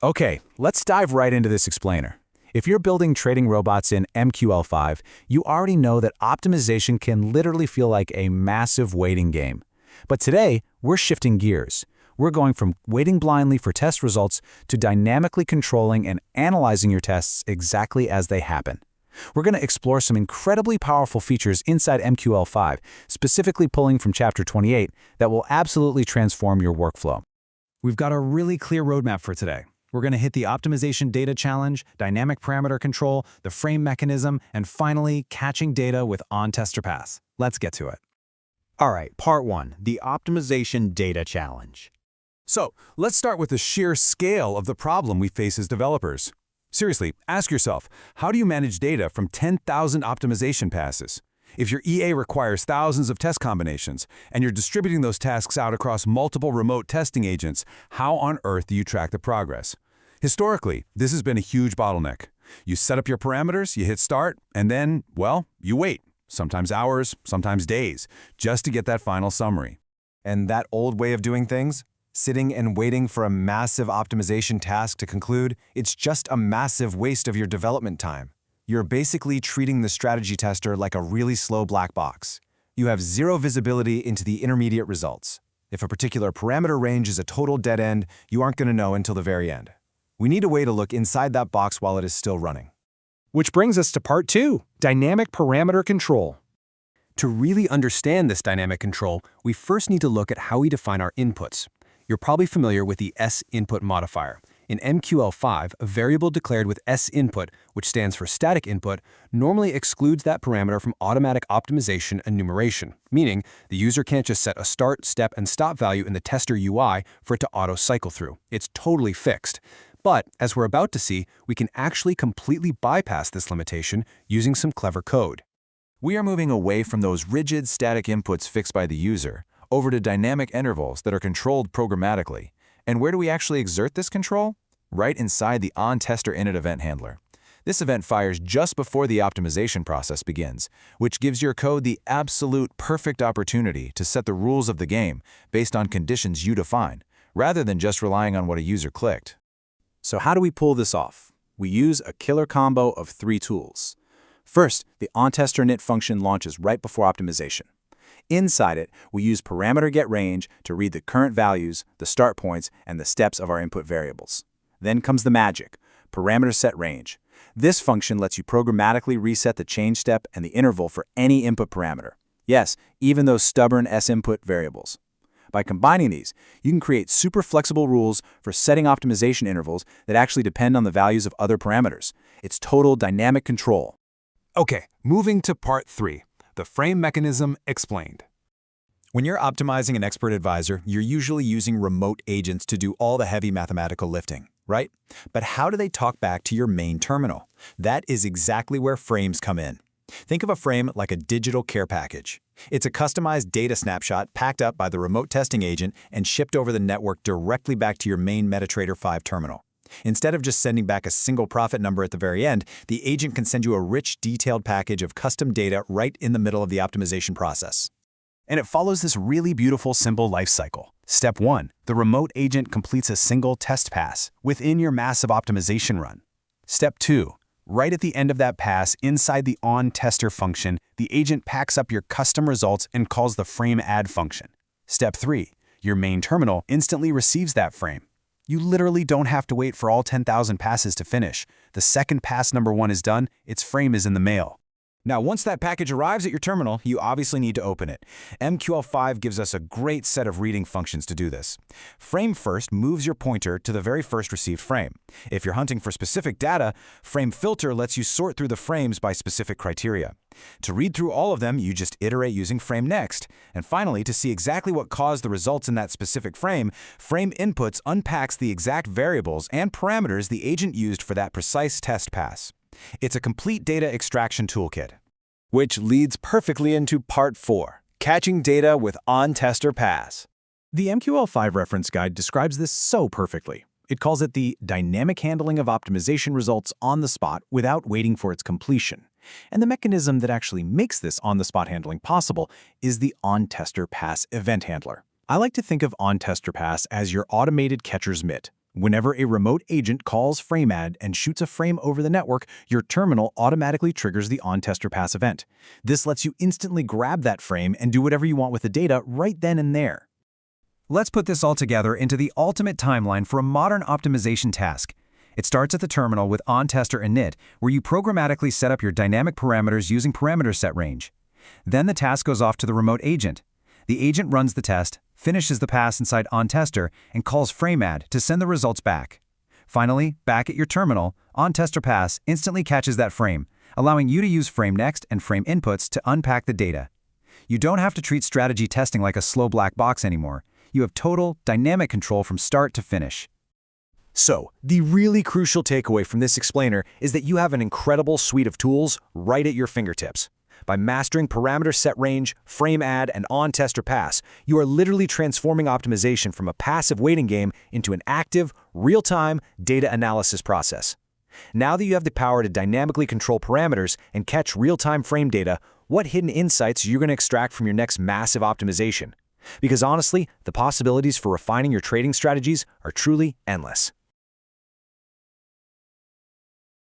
Okay, let's dive right into this explainer. If you're building trading robots in MQL5, you already know that optimization can literally feel like a massive waiting game. But today, we're shifting gears. We're going from waiting blindly for test results to dynamically controlling and analyzing your tests exactly as they happen. We're going to explore some incredibly powerful features inside MQL5, specifically pulling from Chapter 28, that will absolutely transform your workflow. We've got a really clear roadmap for today. We're going to hit the optimization data challenge, dynamic parameter control, the frame mechanism, and finally, catching data with OnTesterPass. Let's get to it. All right, part 1, the optimization data challenge. So, let's start with the sheer scale of the problem we face as developers. Seriously, ask yourself, how do you manage data from 10,000 optimization passes? If your EA requires thousands of test combinations, and you're distributing those tasks out across multiple remote testing agents, how on earth do you track the progress? Historically, this has been a huge bottleneck. You set up your parameters, you hit start, and then, well, you wait. Sometimes hours, sometimes days, just to get that final summary. And that old way of doing things? Sitting and waiting for a massive optimization task to conclude, it's just a massive waste of your development time. You're basically treating the strategy tester like a really slow black box. You have zero visibility into the intermediate results. If a particular parameter range is a total dead end, you aren't going to know until the very end. We need a way to look inside that box while it is still running. Which brings us to part 2, dynamic parameter control. To really understand this dynamic control, we first need to look at how we define our inputs. You're probably familiar with the S-input modifier. In MQL5, a variable declared with S-input, which stands for static input, normally excludes that parameter from automatic optimization enumeration, meaning the user can't just set a start, step, and stop value in the tester UI for it to auto-cycle through. It's totally fixed. But, as we're about to see, we can actually completely bypass this limitation using some clever code. We are moving away from those rigid static inputs fixed by the user, over to dynamic intervals that are controlled programmatically. And where do we actually exert this control? Right inside the OnTesterInit event handler. This event fires just before the optimization process begins, which gives your code the absolute perfect opportunity to set the rules of the game based on conditions you define, rather than just relying on what a user clicked. So how do we pull this off? We use a killer combo of 3 tools. First, the OnTesterInit function launches right before optimization. Inside it, we use ParameterGetRange to read the current values, the start points, and the steps of our input variables. Then comes the magic, ParameterSetRange. This function lets you programmatically reset the change step and the interval for any input parameter. Yes, even those stubborn S-input variables. By combining these, you can create super flexible rules for setting optimization intervals that actually depend on the values of other parameters. It's total dynamic control. Okay, moving to part 3, the frame mechanism explained. When you're optimizing an expert advisor, you're usually using remote agents to do all the heavy mathematical lifting, right? But how do they talk back to your main terminal? That is exactly where frames come in. Think of a frame like a digital care package. It's a customized data snapshot packed up by the remote testing agent and shipped over the network directly back to your main MetaTrader 5 terminal. Instead of just sending back a single profit number at the very end, the agent can send you a rich, detailed package of custom data right in the middle of the optimization process. And it follows this really beautiful, simple life cycle. Step 1, the remote agent completes a single test pass within your massive optimization run. Step 2, right at the end of that pass, inside the OnTester function, the agent packs up your custom results and calls the FrameAdd function. Step 3, your main terminal instantly receives that frame. You literally don't have to wait for all 10,000 passes to finish. The second pass number 1 is done, its frame is in the mail. Now, once that package arrives at your terminal, you obviously need to open it. MQL5 gives us a great set of reading functions to do this. Frame first moves your pointer to the very first received frame. If you're hunting for specific data, frame filter lets you sort through the frames by specific criteria. To read through all of them, you just iterate using FrameNext. And finally, to see exactly what caused the results in that specific frame, FrameInputs unpacks the exact variables and parameters the agent used for that precise test pass. It's a complete data extraction toolkit. Which leads perfectly into part 4, catching data with OnTesterPass. The MQL5 reference guide describes this so perfectly. It calls it the dynamic handling of optimization results on the spot without waiting for its completion. And the mechanism that actually makes this on-the-spot handling possible is the OnTesterPass event handler. I like to think of OnTesterPass as your automated catcher's mitt. Whenever a remote agent calls FrameAdd and shoots a frame over the network, your terminal automatically triggers the OnTesterPass event. This lets you instantly grab that frame and do whatever you want with the data right then and there. Let's put this all together into the ultimate timeline for a modern optimization task. It starts at the terminal with OnTesterInit, where you programmatically set up your dynamic parameters using ParameterSetRange. Then the task goes off to the remote agent. The agent runs the test, finishes the pass inside OnTester, and calls FrameAdd to send the results back. Finally, back at your terminal, OnTesterPass instantly catches that frame, allowing you to use FrameNext and FrameInputs to unpack the data. You don't have to treat strategy testing like a slow black box anymore. You have total, dynamic control from start to finish. So, the really crucial takeaway from this explainer is that you have an incredible suite of tools right at your fingertips. By mastering ParameterSetRange, FrameAdd, and OnTesterPass, you are literally transforming optimization from a passive waiting game into an active, real-time data analysis process. Now that you have the power to dynamically control parameters and catch real-time frame data, what hidden insights are you going to extract from your next massive optimization? Because honestly, the possibilities for refining your trading strategies are truly endless.